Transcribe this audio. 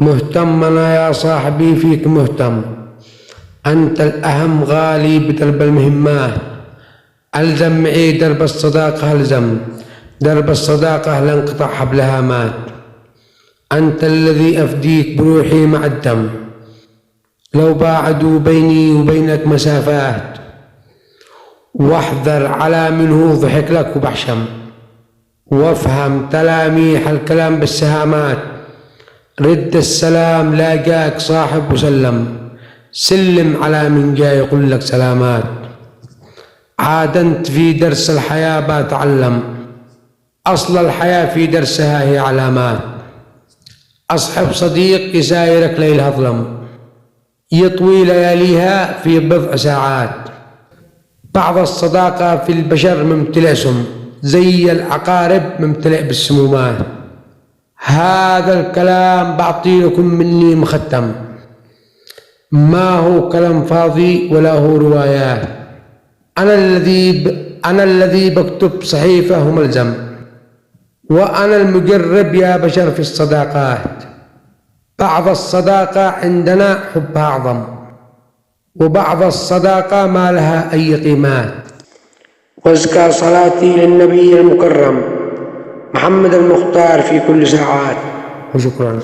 مهتم أنا يا صاحبي فيك مهتم، أنت الأهم غالي بدرب المهمات. ألزم معي درب الصداقة، ألزم درب الصداقة لا انقطع حبلها مات. أنت الذي أفديك بروحي مع الدم، لو باعدوا بيني وبينك مسافات. واحذر على منه ضحك لك وبحشم، وافهم تلاميح الكلام بالسهامات. رد السلام لاقاك صاحب وسلم، سلم على من جاي يقول لك سلامات. عاد انت في درس الحياة بتعلم، أصل الحياة في درسها هي علامات. أصحب صديق يسايرك ليلها ظلم، يطوي لياليها في بضع ساعات. بعض الصداقة في البشر ممتلئ سم، زي العقارب ممتلئ بالسمومات. هذا الكلام بعطي لكم مني مختم، ما هو كلام فاضي ولا هو روايات. أنا الذي بكتب صحيفة وملزم، وأنا المجرب يا بشر في الصداقات. بعض الصداقة عندنا حبها أعظم، وبعض الصداقة ما لها أي قيمات. وأزكى صلاتي للنبي المكرم محمد المختار في كل ساعات. وشكرا.